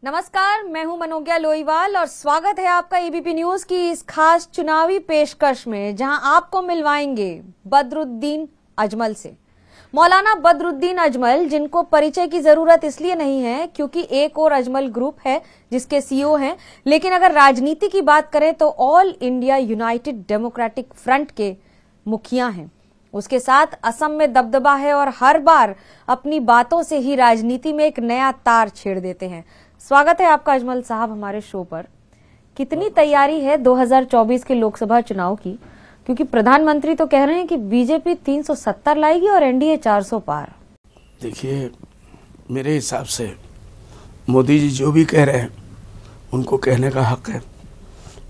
नमस्कार, मैं हूं मनोज्ञा लोईवाल और स्वागत है आपका एबीपी न्यूज की इस खास चुनावी पेशकश में, जहां आपको मिलवाएंगे बदरुद्दीन अजमल से। मौलाना बदरुद्दीन अजमल, जिनको परिचय की जरूरत इसलिए नहीं है क्योंकि एक और अजमल ग्रुप है जिसके सीईओ हैं, लेकिन अगर राजनीति की बात करें तो all India United democratic front के मुखिया हैं। उसके साथ असम में दबदबा है और हर बार अपनी बातों से ही राजनीति में एक नया तार छेड़ देते हैं। स्वागत है आपका अजमल साहब हमारे शो पर। कितनी तैयारी है 2024 के लोकसभा चुनाव की, क्योंकि प्रधानमंत्री तो कह रहे हैं कि बीजेपी 370 लाएगी और एनडीए 400 पार। देखिए, मेरे हिसाब से मोदी जी जो भी कह रहे हैं उनको कहने का हक है।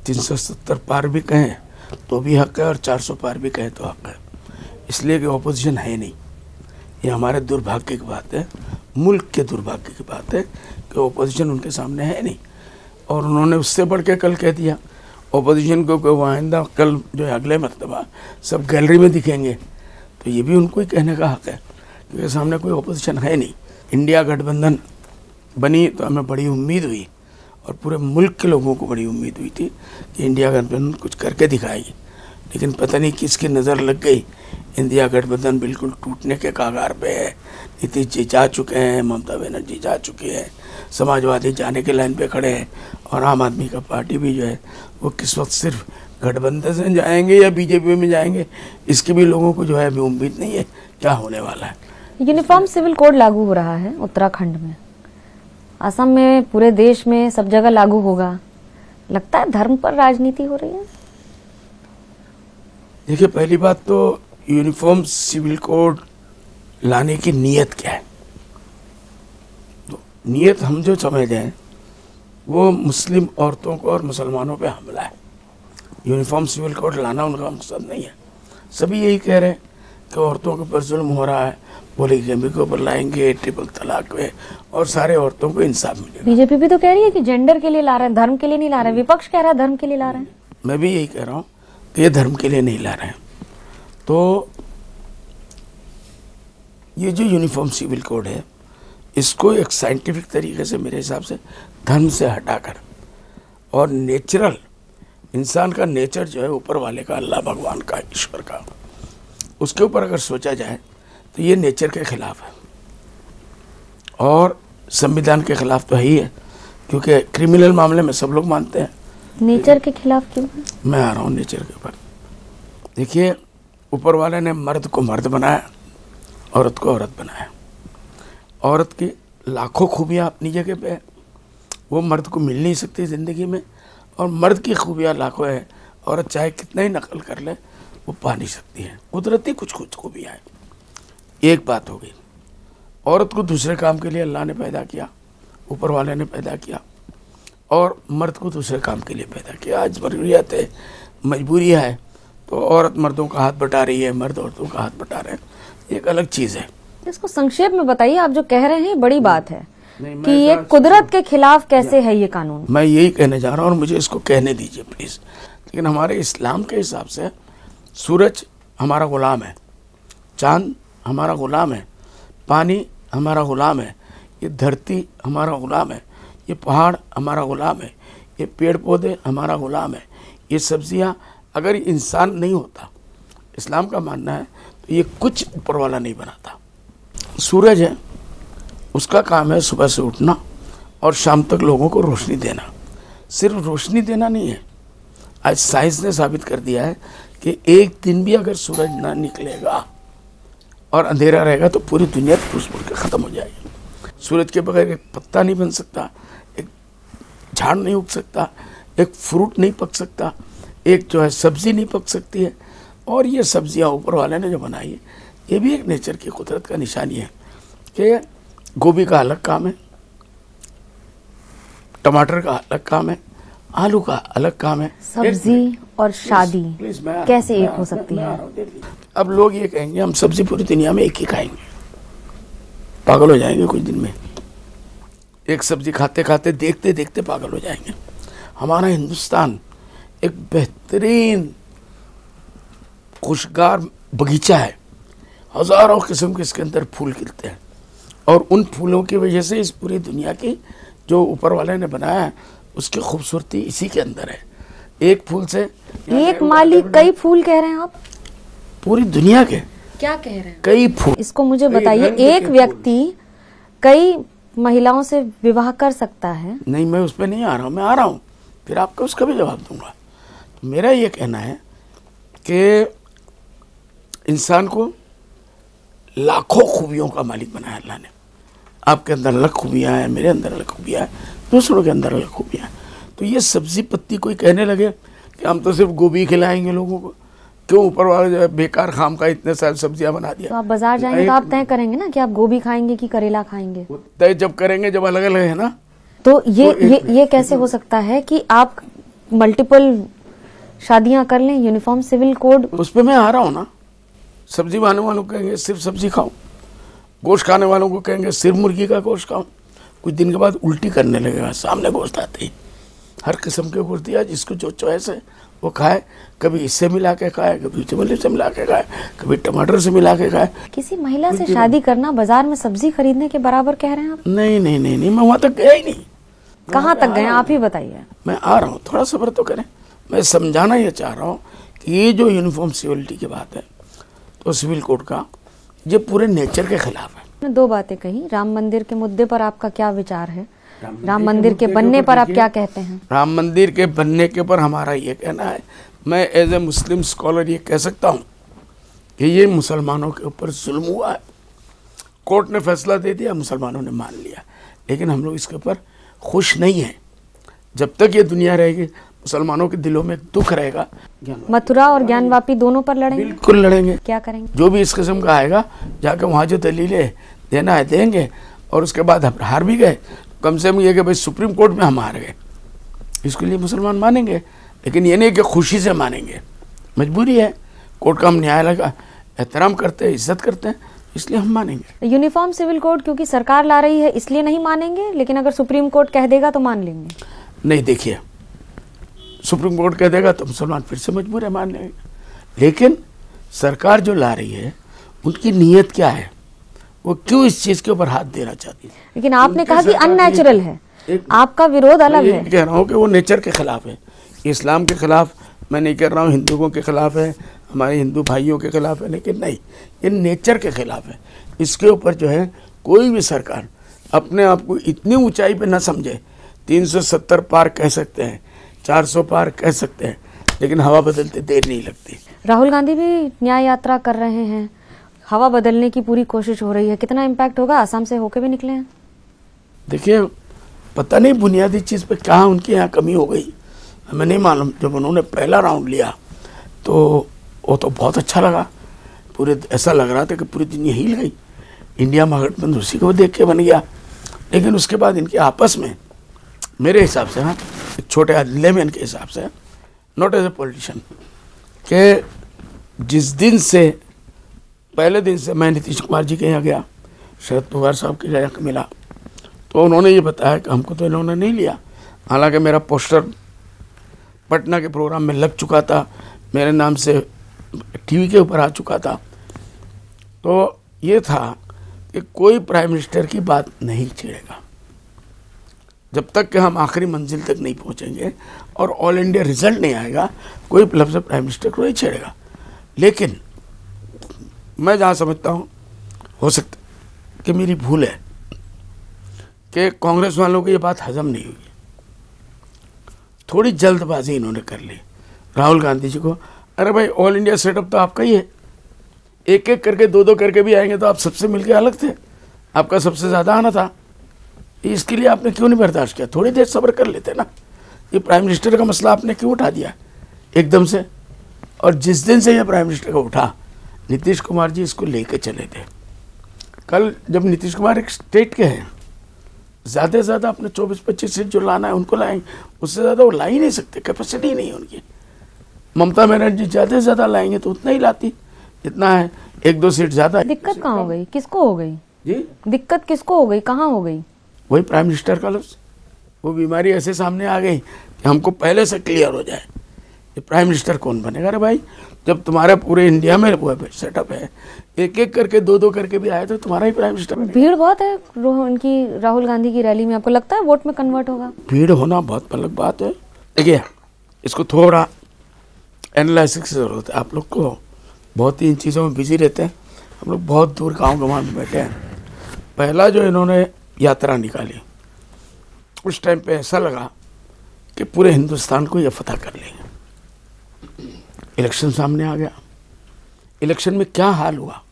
370 पार भी कहें तो भी हक है और 400 पार भी कहें तो हक है, इसलिए कि ऑपोजिशन है नहीं। ये हमारे दुर्भाग्य की बात है, मुल्क के दुर्भाग्य की बात है कि ऑपोजिशन उनके सामने है नहीं। और उन्होंने उससे बढ़ के कल कह दिया ऑपोजिशन को कि वो आइंदा कल जो है अगले मरतबा सब गैलरी में दिखेंगे, तो ये भी उनको ही कहने का हक है क्योंकि सामने कोई ऑपोजिशन है नहीं। इंडिया गठबंधन बनी तो हमें बड़ी उम्मीद हुई और पूरे मुल्क के लोगों को बड़ी उम्मीद हुई थी कि इंडिया गठबंधन कुछ करके दिखाएगी, लेकिन पता नहीं किसकी नज़र लग गई। इंडिया गठबंधन बिल्कुल टूटने के कागार पे है। नीतीश जी जा चुके हैं, ममता बनर्जी जा चुकी है, समाजवादी जाने के लाइन पे खड़े हैं और आम आदमी का पार्टी भी जो है वो किस वक्त सिर्फ गठबंधन से जाएंगे या बीजेपी में जाएंगे, इसकी भी लोगों को जो है अभी उम्मीद नहीं है क्या होने वाला है। यूनिफॉर्म सिविल कोड लागू हो रहा है उत्तराखंड में, असम में, पूरे देश में सब जगह लागू होगा। लगता है धर्म पर राजनीति हो रही है। देखिए, पहली बात तो यूनिफॉर्म सिविल कोड लाने की नीयत क्या है। तो नीयत हम जो समझ रहे हैं वो मुस्लिम औरतों को और मुसलमानों पे हमला है। यूनिफॉर्म सिविल कोड लाना उनका मकसद नहीं है। सभी यही कह रहे हैं कि औरतों के ऊपर जुल्म हो रहा है, पोलीगैमी के ऊपर लाएंगे, ट्रिपल तलाक पे, और सारे औरतों को इंसाफ मिलेगा। बीजेपी भी तो कह रही है कि जेंडर के लिए ला रहे हैं, धर्म के लिए नहीं ला रहे। विपक्ष कह रहा है धर्म के लिए ला रहे हैं। मैं भी यही कह रहा हूँ कि ये धर्म के लिए नहीं ला रहे हैं। तो ये जो यूनिफॉर्म सिविल कोड है, इसको एक साइंटिफिक तरीके से मेरे हिसाब से धर्म से हटाकर और नेचुरल इंसान का नेचर जो है ऊपर वाले का, अल्लाह भगवान का, ईश्वर का, उसके ऊपर अगर सोचा जाए तो ये नेचर के खिलाफ है और संविधान के खिलाफ तो है ही है, क्योंकि क्रिमिनल मामले में सब लोग मानते हैं। नेचर के खिलाफ क्यों? मैं आ रहा हूँ नेचर के ऊपर। देखिए, ऊपर वाले ने मर्द को मर्द बनाया, औरत को औरत बनाया। औरत की लाखों खूबियाँ अपनी जगह पे है, वो मर्द को मिल नहीं सकती ज़िंदगी में, और मर्द की खूबियाँ लाखों है, औरत चाहे कितना ही नकल कर ले वो पा नहीं सकती है। कुदरती कुछ कुछ खूबियाँ हैं। एक बात हो गई, औरत को दूसरे काम के लिए अल्लाह ने पैदा किया, ऊपर वाले ने पैदा किया, और मर्द को दूसरे काम के लिए पैदा किया। आज ज़रूरियात है, मजबूरियाँ है, तो औरत मर्दों का हाथ बटा रही है, मर्द औरतों का हाथ बटा रहे हैं, एक अलग चीज़ है। इसको संक्षेप में बताइए। आप जो कह रहे हैं बड़ी बात है कि ये कुदरत के खिलाफ कैसे है ये कानून। मैं यही कहने जा रहा हूँ और मुझे इसको कहने दीजिए प्लीज़। लेकिन हमारे इस्लाम के हिसाब से सूरज हमारा गुलाम है, चांद हमारा गुलाम है, पानी हमारा गुलाम है, ये धरती हमारा गुलाम है, ये पहाड़ हमारा गुलाम है, ये पेड़ पौधे हमारा गुलाम है, ये सब्जियां। अगर इंसान नहीं होता, इस्लाम का मानना है, तो ये कुछ ऊपर वाला नहीं बनाता। सूरज है, उसका काम है सुबह से उठना और शाम तक लोगों को रोशनी देना। सिर्फ रोशनी देना नहीं है, आज साइंस ने साबित कर दिया है कि एक दिन भी अगर सूरज ना निकलेगा और अंधेरा रहेगा तो पूरी दुनिया फूस-फूस के ख़त्म हो जाएगी। सूरज के बगैर एक पत्ता नहीं बन सकता, एक झाड़ नहीं उग सकता, एक फ्रूट नहीं पक सकता, एक जो है सब्ज़ी नहीं पक सकती है। और ये सब्जियां ऊपर वाले ने जो बनाई है, ये भी एक नेचर की कुदरत का निशानी है कि गोभी का अलग काम है, टमाटर का अलग काम है, आलू का अलग काम है। सब्जी और शादी कैसे एक हो सकती है? अब लोग ये कहेंगे हम सब्जी पूरी दुनिया में एक ही खाएंगे, पागल हो जाएंगे कुछ दिन में। एक सब्जी खाते खाते देखते देखते पागल हो जाएंगे। हमारा हिंदुस्तान एक बेहतरीन खुशगार बगीचा है, हज़ारों किस्म के इसके अंदर फूल खिलते हैं, और उन फूलों की वजह से इस पूरी दुनिया की जो ऊपर वाले ने बनाया है उसकी खूबसूरती इसी के अंदर है। एक फूल से एक माली कई फूल कह रहे हैं आप? पूरी दुनिया के क्या कह रहे हैं? कई फूल। इसको मुझे बताइए, एक व्यक्ति कई महिलाओं से विवाह कर सकता है? नहीं, मैं उस पर नहीं आ रहा हूँ, मैं आ रहा हूँ, फिर आपको उसका भी जवाब दूंगा। तो मेरा ये कहना है कि इंसान को लाखों खूबियों का मालिक बनाया अल्लाह ने। आपके अंदर अलग खूबियाँ हैं, मेरे अंदर अलग खूबियाँ हैं, दूसरों के अंदर अलग खूबियाँ हैं। तो ये सब्जी पत्ती कोई कहने लगे कि हम तो सिर्फ गोभी खिलाएंगे लोगों को, क्यों ऊपर वाले जो है बेकार खाम का इतने सारी सब्जियां बना दिया। तो आप बाजार जाएंगे तो आप तय करेंगे ना कि आप गोभी खाएंगे कि करेला खाएंगे? तय जब करेंगे जब अलग अलग है ना। तो ये कैसे हो सकता है कि आप मल्टीपल शादियां कर लें? यूनिफॉर्म सिविल कोड उस पर मैं आ रहा हूँ ना। सब्जी खाने वालों को कहेंगे सिर्फ सब्जी खाओ, गोश्त खाने वालों को कहेंगे सिर्फ मुर्गी का गोश्त खाओ। कुछ दिन के बाद उल्टी करने लगेगा, सामने गोश्त आते ही हर किस्म के गोश्त दिया, जिसको जो चॉइस है वो खाए। कभी इससे मिला के खाए, कभी चमली से मिला के खाए, कभी टमाटर से मिला के खाए। किसी महिला से शादी करना बाजार में सब्जी खरीदने के बराबर कह रहे हैं आप? नहीं नहीं नहीं नहीं, मैं वहां तक गया ही नहीं। कहाँ तक गए आप ही बताइए। मैं आ रहा हूँ, थोड़ा सब्र तो करें। मैं समझाना ये चाह रहा हूँ कि ये जो यूनिफॉर्म सिविलिटी की बात है, तो सिविल कोड का ये पूरे नेचर के खिलाफ है। दो बातें कही। राम मंदिर के मुद्दे पर आपका क्या विचार है? राम मंदिर के बनने पर आप क्या कहते हैं? राम मंदिर के बनने के ऊपर हमारा ये कहना है, मैं एज ए मुस्लिम स्कॉलर ये कह सकता हूँ कि ये मुसलमानों के ऊपर जुल्म हुआ है। कोर्ट ने फैसला दे दिया, मुसलमानों ने मान लिया, लेकिन हम लोग इसके ऊपर खुश नहीं हैं। जब तक ये दुनिया रहेगी मुसलमानों के दिलों में दुख रहेगा। मथुरा और ज्ञानवापी दोनों पर लड़ेंगे? बिल्कुल लड़ेंगे। क्या करेंगे? जो भी इस किस्म का आएगा जाकर वहाँ जो दलीलें देना है देंगे, और उसके बाद हम हार भी गए, कम से कम ये कि भाई सुप्रीम कोर्ट में हम हार गए, इसके लिए मुसलमान मानेंगे। लेकिन ये नहीं कि खुशी से मानेंगे, मजबूरी है। कोर्ट का हम न्यायालय का एहतराम करते हैं, इज्जत करते हैं, इसलिए हम मानेंगे। यूनिफॉर्म सिविल कोड क्योंकि सरकार ला रही है इसलिए नहीं मानेंगे, लेकिन अगर सुप्रीम कोर्ट कह देगा तो मान लेंगे? नहीं, देखिए, सुप्रीम कोर्ट कह देगा तो मुसलमान फिर से मजबूर है मान लेंगे। लेकिन सरकार जो ला रही है उनकी नीयत क्या है, वो क्यों इस चीज के ऊपर हाथ देना चाहती है? लेकिन आपने कहा कि अननेचुरल है, आपका विरोध अलग है। कह रहा हूँ कि वो नेचर के खिलाफ है, इस्लाम के खिलाफ मैं नहीं कह रहा हूँ, हिंदुओं के खिलाफ है, हमारे हिंदू भाइयों के खिलाफ है, लेकिन नहीं, ये नेचर के खिलाफ है। इसके ऊपर जो है कोई भी सरकार अपने आप को इतनी ऊंचाई पे ना समझे। 370 पार कह सकते हैं, 400 पार कह सकते हैं, लेकिन हवा बदलते देर नहीं लगती। राहुल गांधी भी न्याय यात्रा कर रहे हैं, हवा बदलने की पूरी कोशिश हो रही है, कितना इम्पैक्ट होगा? आसाम से होके भी निकले हैं। देखिए, पता नहीं बुनियादी चीज़ पे कहाँ उनके यहाँ कमी हो गई, हमें नहीं मालूम। जब उन्होंने पहला राउंड लिया तो वो तो बहुत अच्छा लगा, पूरे ऐसा लग रहा था कि पूरी दुनिया हिल गई, इंडिया महागठबंधन उसी को देख के बन गया। लेकिन उसके बाद इनके आपस में मेरे हिसाब से ना, एक छोटे लेमैन के हिसाब से, नॉट एज ए पॉलिटिशियन, कि जिस दिन से पहले दिन से मैं नीतीश कुमार जी के यहाँ गया, शरद पवार साहब के यहाँ मिला, तो उन्होंने ये बताया कि हमको तो इन्होंने नहीं लिया। हालांकि मेरा पोस्टर पटना के प्रोग्राम में लग चुका था, मेरे नाम से टीवी के ऊपर आ चुका था। तो ये था कि कोई प्राइम मिनिस्टर की बात नहीं छेड़ेगा जब तक कि हम आखिरी मंजिल तक नहीं पहुंचेंगे और ऑल इंडिया रिजल्ट नहीं आएगा, कोई लफ्ज़ प्राइम मिनिस्टर को नहीं छेड़ेगा। लेकिन मैं जहाँ समझता हूँ, हो सकता कि मेरी भूल है कि कांग्रेस वालों को ये बात हजम नहीं हुई, थोड़ी जल्दबाजी इन्होंने कर ली राहुल गांधी जी को। अरे भाई, ऑल इंडिया सेटअप तो आपका ही है, एक एक करके दो दो करके भी आएंगे तो आप सबसे मिलके अलग थे, आपका सबसे ज़्यादा आना था, इसके लिए आपने क्यों नहीं बर्दाश्त किया? थोड़ी देर सब्र कर लेते ना। ये प्राइम मिनिस्टर का मसला आपने क्यों उठा दिया एकदम से? और जिस दिन से ये प्राइम मिनिस्टर का उठा, नीतीश कुमार जी इसको लेके चले थे। कल जब नीतीश कुमार एक स्टेट के हैं, ज़्यादा से ज़्यादा अपने 24-25 सीट जो लाना है उनको लाएंगे, उससे ज़्यादा वो ला ही नहीं सकते, कैपेसिटी नहीं है उनकी। ममता बनर्जी ज़्यादा से ज़्यादा लाएंगे तो उतना ही लाती, जितना है 1-2 सीट ज़्यादा। दिक्कत कहाँ हो गई? किसको हो गई जी? दिक्कत किसको हो गई? कहाँ हो गई? वही प्राइम मिनिस्टर का लफ्ज़, वो बीमारी ऐसे सामने आ गई कि हमको पहले से क्लियर हो जाए ये प्राइम मिनिस्टर कौन बनेगा? अरे भाई, जब तुम्हारे पूरे इंडिया में वो सेटअप है, एक एक करके दो करके भी आए तो तुम्हारा ही प्राइम मिनिस्टर बनेगा। भीड़ बहुत है उनकी राहुल गांधी की रैली में, आपको लगता है वोट में कन्वर्ट होगा? भीड़ होना बहुत अलग बात है। देखिए, इसको थोड़ा एनालिसिस की जरूरत है। आप लोग को बहुत ही इन चीज़ों में बिजी रहते हैं, हम लोग बहुत दूर गाँव में बैठे हैं। पहला जो इन्होंने यात्रा निकाली, उस टाइम पे ऐसा लगा कि पूरे हिंदुस्तान को ये फतह कर लेंगे। इलेक्शन सामने आ गया। इलेक्शन में क्या हाल हुआ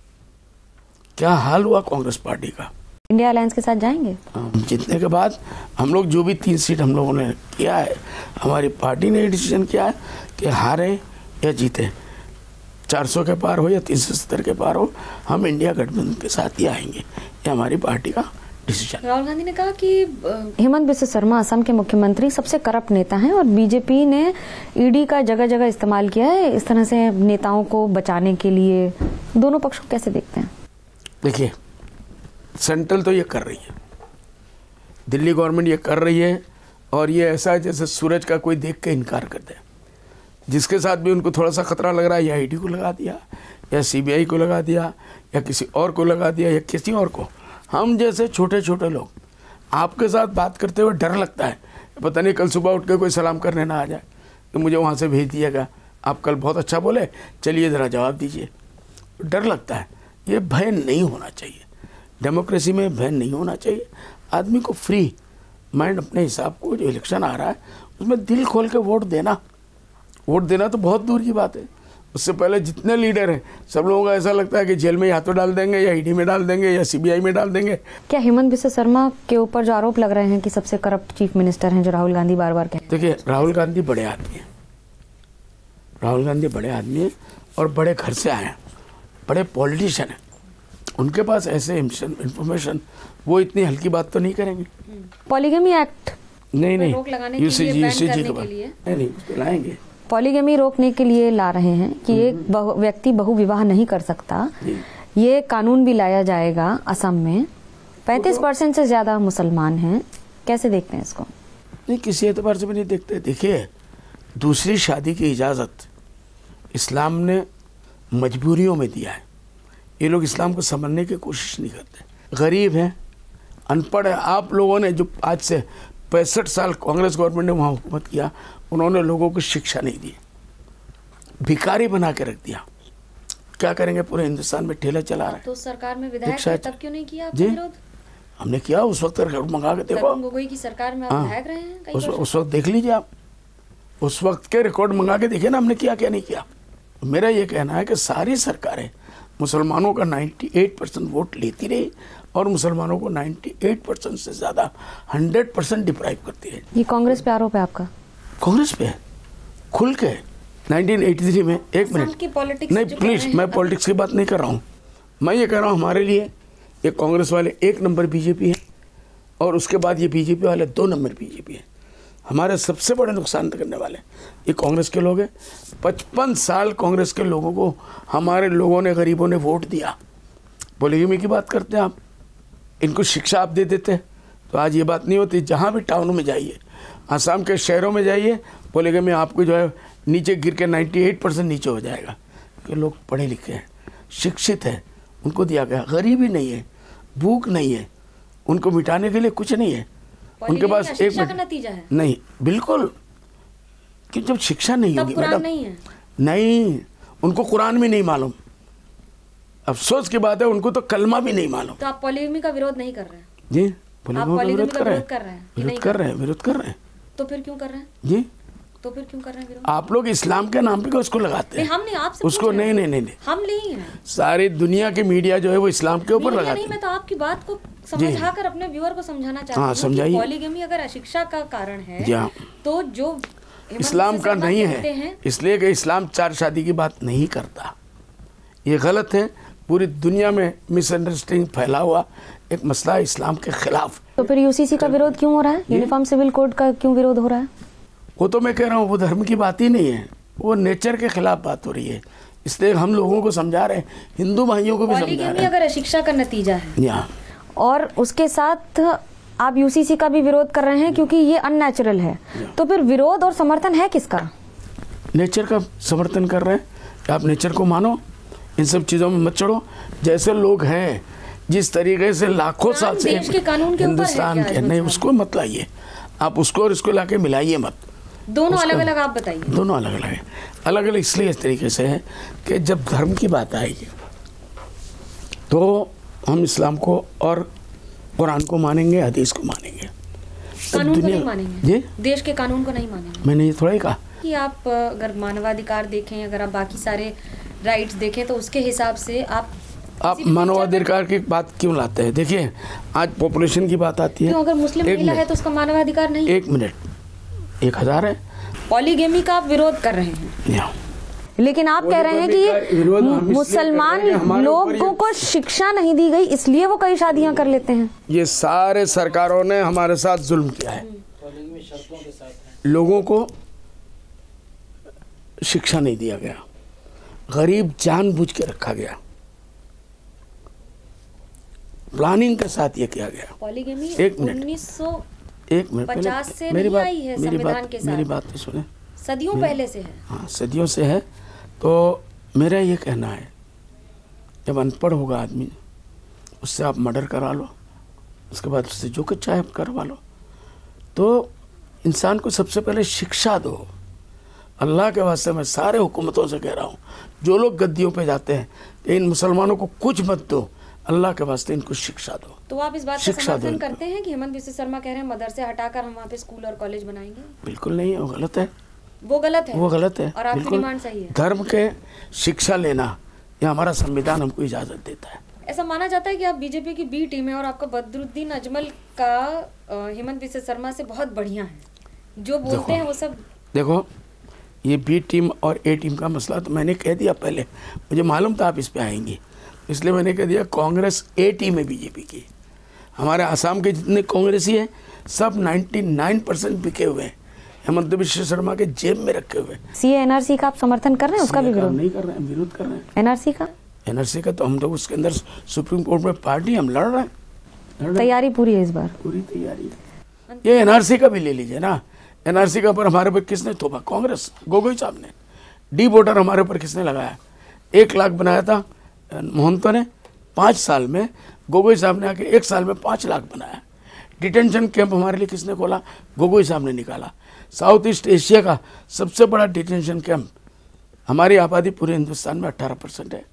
कांग्रेस पार्टी का। इंडिया अलायंस के साथ जाएंगे? जीतने के बाद हम लोग जो भी 3 सीट हम लोगों ने किया है, हमारी पार्टी ने डिसीजन किया है कि हारे या जीते, 400 के पार हो या 370 के पार हो, हम इंडिया गठबंधन के साथ ही आएंगे। ये हमारी पार्टी का डिसीजन। राहुल गांधी ने कहा कि हेमंत बिस्वा शर्मा असम के मुख्यमंत्री सबसे करप्ट नेता हैं और बीजेपी ने ईडी का जगह जगह इस्तेमाल किया है इस तरह से नेताओं को बचाने के लिए। दोनों पक्ष को कैसे देखते हैं? देखिए, सेंट्रल तो ये कर रही है, दिल्ली गवर्नमेंट ये कर रही है, और ये ऐसा है जैसे सूरज का कोई देख के इनकार कर दे। जिसके साथ भी उनको थोड़ा सा खतरा लग रहा है, या ईडी को लगा दिया, या सीबीआई को लगा दिया, या किसी और को लगा दिया, या किसी और को। हम जैसे छोटे छोटे लोग आपके साथ बात करते हुए डर लगता है, पता नहीं कल सुबह उठ के कोई सलाम करने ना आ जाए कि मुझे वहाँ से भेज दिएगा, आप कल बहुत अच्छा बोले, चलिए ज़रा जवाब दीजिए। डर लगता है। ये भय नहीं होना चाहिए, डेमोक्रेसी में भय नहीं होना चाहिए। आदमी को फ्री माइंड अपने हिसाब को, जो इलेक्शन आ रहा है उसमें दिल खोल के वोट देना तो बहुत दूर की बात है। उससे पहले जितने लीडर हैं सब लोगों को ऐसा लगता है कि जेल में या तो डाल देंगे, या ईडी में डाल देंगे, या सीबीआई में डाल देंगे। क्या हेमंत बिस्वा शर्मा के ऊपर जो आरोप लग रहे हैं कि सबसे करप्ट चीफ मिनिस्टर हैं, जो राहुल गांधी बार बार कहते हैं? देखिए, राहुल गांधी बड़े आदमी हैं, और बड़े घर से आए हैं, बड़े पॉलिटिशियन हैं। उनके पास ऐसे इंफॉर्मेशन, वो इतनी हल्की बात तो नहीं करेंगे। पॉलीगमी एक्ट नहीं, रोक लगाने के लिए, बैन करने के लिए नहीं लाएंगे। पॉलीगमी रोकने के लिए ला रहे हैं कि एक व्यक्ति बहुविवाह नहीं कर सकता। ये कानून भी लाया जाएगा असम में। 35% से ज्यादा मुसलमान हैं, कैसे देखते हैं इसको? नहीं, किसी एतबार से भी नहीं देखते। देखिए, दूसरी शादी की इजाज़त इस्लाम ने मजबूरियों में दिया है। ये लोग इस्लाम को समझने की कोशिश नहीं करते। गरीब हैं, अनपढ़ है। आप लोगों ने जो आज से 65 साल कांग्रेस गवर्नमेंट ने वहाँ हुकूमत किया, उन्होंने लोगों को शिक्षा नहीं दी, भिखारी बना के रख दिया। क्या करेंगे? पूरे हिंदुस्तान में ठेला चला रहा है। तो सरकार में विधायक थे, तब क्यों नहीं किया आपने विरोध? हमने किया उस वक्त, रिकॉर्ड मंगा के देखो। गोगोई की सरकार में आप विधायक रहे हैं उस वक्त देख लीजिए आप, उस वक्त के रिकॉर्ड मंगा के देखिए ना हमने किया क्या नहीं किया। मेरा ये कहना है कि सारी सरकारें मुसलमानों का 98% वोट लेती रही, और मुसलमानों को 98% से ज़्यादा 100% डिप्राइव करती है। ये कांग्रेस पे आरोप है आपका? कांग्रेस पे खुल के 1983 में, एक मिनट नहीं प्लीज, मैं पॉलिटिक्स की बात नहीं कर रहा हूँ। मैं ये कह रहा हूँ, हमारे लिए ये कांग्रेस वाले 1 नंबर बीजेपी है, और उसके बाद ये बीजेपी वाले 2 नंबर बीजेपी है। हमारे सबसे बड़े नुकसान करने वाले ये कांग्रेस के लोग हैं। 55 साल कांग्रेस के लोगों को हमारे लोगों ने, गरीबों ने वोट दिया। पॉलीगमी की बात करते हैं आप, इनको शिक्षा आप दे देते तो आज ये बात नहीं होती। जहाँ भी टाउनों में जाइए, आसाम के शहरों में जाइए, पॉलीगमी आपको जो है नीचे गिर के 98% नीचे हो जाएगा। कि लोग पढ़े लिखे हैं, शिक्षित हैं, उनको दिया गया। गरीबी नहीं है, भूख नहीं है, उनको मिटाने के लिए कुछ नहीं है। उनके पास एक नतीजा है नहीं, बिल्कुल। कि जब शिक्षा नहीं होगी मैडम, नहीं, उनको कुरान भी नहीं मालूम। अफसोस की बात है, उनको तो कलमा भी नहीं मालूम। तो आप पॉलीगमी का विरोध नहीं कर रहे हैं? जी, पॉलीगमी का विरोध कर रहे हैं। विरोध कर रहे हैं। तो फिर क्यों कर रहे हैं? जी, तो फिर क्यों कर रहे हैं विरोध? आप लोग इस्लाम के नाम पे उसको लगाते हैं। हम नहीं, आपसे उसको नहीं, हम नहीं है। सारी दुनिया की मीडिया जो है वो इस्लाम के ऊपर लगाती है। मैं तो आपकी बात को समझाकर अपने व्यूअर को समझाना चाहती हूँ। समझाइए। पॉलीगमी अगर अशिक्षा का कारण है, तो जो इस्लाम का नहीं है, इसलिए कि इस्लाम 4 शादी की बात नहीं करता। ये गलत है। पूरी दुनिया में मिसअंडरस्टैंडिंग फैला हुआ एक मसला है इस्लाम के खिलाफ। तो फिर यूसीसी का विरोध क्यों हो रहा है? यूनिफॉर्म सिविल कोड का क्यों विरोध हो रहा है? वो तो मैं कह रहा हूँ, वो धर्म की बात ही नहीं है, वो नेचर के खिलाफ बात हो रही है। इसलिए हम लोगों को समझा रहे हैं, हिंदू भाइयों को भी समझा रहे हैं। अगर शिक्षा का नतीजा है, और उसके साथ आप यूसीसी का भी विरोध कर रहे हैं क्योंकि ये अननेचुरल है, तो फिर विरोध और समर्थन है किसका? नेचर का समर्थन कर रहे हैं कि आप नेचर को मानो, इन सब चीज़ों में मत चढ़ो। जैसे लोग हैं जिस तरीके से लाखों साल से हिंदुस्तान के, नहीं उसको मत लाइए आप, उसको और इसको लाके मिलाइए मत। दोनों अलग अलग आप बताइए। दोनों अलग अलग है। अलग अलग इसलिए इस तरीके से है कि जब धर्म की बात आएगी तो हम इस्लाम को और कुरान को मानेंगे, हदीस को मानेंगे, कानून को नहीं मानेंगे। जी, देश के कानून को नहीं मानेंगे। मैंने ये थोड़ा ही कहा कि आप अगर मानवाधिकार देखें, अगर आप बाकी सारे राइट्स देखें तो उसके हिसाब से आप मानवाधिकार की बात क्यों लाते हैं? देखिए आज पॉपुलेशन की बात आती है, अगर मुस्लिम महिला है तो उसका मानवाधिकार नहीं। 1 मिनट, 1000 है। पॉलीगेमी का आप विरोध कर रहे हैं, लेकिन आप कह रहे हैं कि ये मुसलमान लोगों को शिक्षा नहीं दी गई इसलिए वो कई शादियां कर लेते हैं। ये सारे सरकारों ने हमारे साथ जुल्म किया है, लोगों को शिक्षा नहीं दिया गया, गरीब जानबूझ के रखा गया, प्लानिंग के साथ ये किया गया। पॉलीगेमी 1950 से नहीं आई है संविधान के साथ। मेरी बात तो सुने, सदियों पहले से है। हाँ सदियों से है। तो मेरा ये कहना है जब अनपढ़ होगा आदमी उससे आप मर्डर करा लो, उसके बाद उससे जो कुछ चाहे करवा लो। तो इंसान को सबसे पहले शिक्षा दो। अल्लाह के वास्ते मैं सारे हुकूमतों से कह रहा हूँ, जो लोग गद्दियों पे जाते हैं कि इन मुसलमानों को कुछ मत दो, अल्लाह के वास्ते इनको शिक्षा दो। तो आप इस बात का समर्थन करते हैं कि हेमंत बिस्वा शर्मा कह रहे हैं मदरसे हटाकर हम वहाँ पे स्कूल और कॉलेज बनाएंगे? बिल्कुल नहीं है, वो गलत है। वो गलत है, वो गलत है। और आपकी डिमांड सही है। धर्म के शिक्षा लेना ये हमारा संविधान हमको इजाजत देता है। ऐसा माना जाता है कि आप बीजेपी की बी टीम है और आपका बदरुद्दीन अजमल का हेमंत बिस्वा शर्मा से बहुत बढ़िया है, जो बोलते हैं वो सब। देखो ये बी टीम और ए टीम का मसला तो मैंने कह दिया पहले, मुझे मालूम था आप इस पे आएंगी, इसलिए मैंने कह दिया कांग्रेस ए टीम है बीजेपी की। हमारे आसाम के जितने कांग्रेसी हैं सब 99% बिके हुए हैं, हेमंत बिस्वा शर्मा के जेब में रखे हुए। सीए एनआरसी का आप समर्थन कर रहे हैं? उसका भी विरोध नहीं कर रहे हैं, विरोध कर रहे हैं। एनआरसी का तो हम लोग उसके अंदर सुप्रीम कोर्ट में पार्टी हम लड़ रहे हैं। तैयारी पूरी है इस बार? पूरी तैयारी है। ये एनआरसी का भी ले लीजिए ना, एनआरसी का पर हमारे ऊपर किसने थोपा? कांग्रेस, गोगोई साहब ने। डी वोटर हमारे ऊपर किसने लगाया? 1 लाख बनाया था मोहंतो ने 5 साल में, गोगोई साहब ने आके 1 साल में 5 लाख बनाया। डिटेंशन कैंप हमारे लिए किसने खोला? गोगोई साहब ने निकाला। साउथ ईस्ट एशिया का सबसे बड़ा डिटेंशन कैंप, हमारी आबादी पूरे हिंदुस्तान में 18% है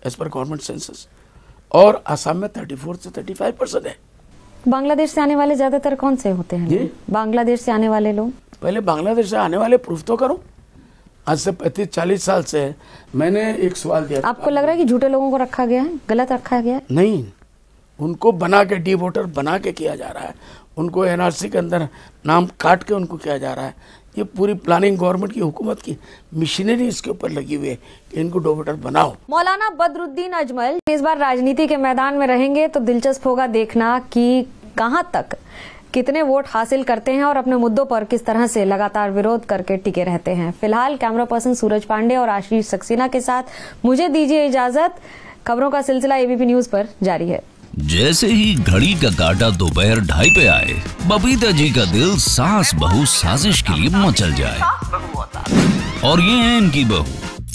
एज पर गवर्नमेंट सेंसस, और आसाम में 34 से 35% है। बांग्लादेश से आने वाले ज्यादातर कौन से होते हैं? बांग्लादेश से आने वाले लोग? पहले बांग्लादेश से आने वाले प्रूफ तो करो। आज से 35-40 साल से मैंने एक सवाल दिया। आपको लग रहा है कि झूठे लोगों को रखा गया है, गलत रखा गया है? नहीं, उनको बना के डी वोटर बना के किया जा रहा है, उनको एनआरसी के अंदर नाम काट के उनको किया जा रहा है। ये पूरी प्लानिंग गवर्नमेंट की, हुकूमत की मशीनरी इसके ऊपर लगी हुई है कि इनको डी वोटर बनाओ। मौलाना बदरुद्दीन अजमल इस बार राजनीति के मैदान में रहेंगे तो दिलचस्प होगा देखना कि कहाँ तक कितने वोट हासिल करते हैं और अपने मुद्दों पर किस तरह से लगातार विरोध करके टिके रहते हैं। फिलहाल कैमरा पर्सन सूरज पांडे और आशीष सक्सेना के साथ मुझे दीजिए इजाजत। खबरों का सिलसिला एबीपी न्यूज पर जारी है। जैसे ही घड़ी का काटा दोपहर 2:30 पे आए, बबीता जी का दिल सास बहू साजिश के लिए मचल जाए। और ये है इनकी बहू,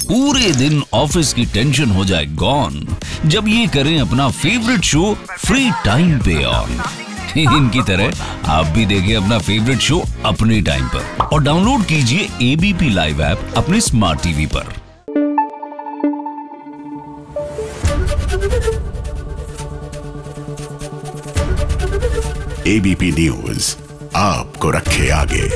पूरे दिन ऑफिस की टेंशन हो जाए गॉन जब ये करें अपना फेवरेट शो फ्री टाइम पे ऑन। इनकी तरह आप भी देखिए अपना फेवरेट शो अपने टाइम पर और डाउनलोड कीजिए एबीपी लाइव ऐप अपने स्मार्ट टीवी पर। एबीपी न्यूज आपको रखे आगे।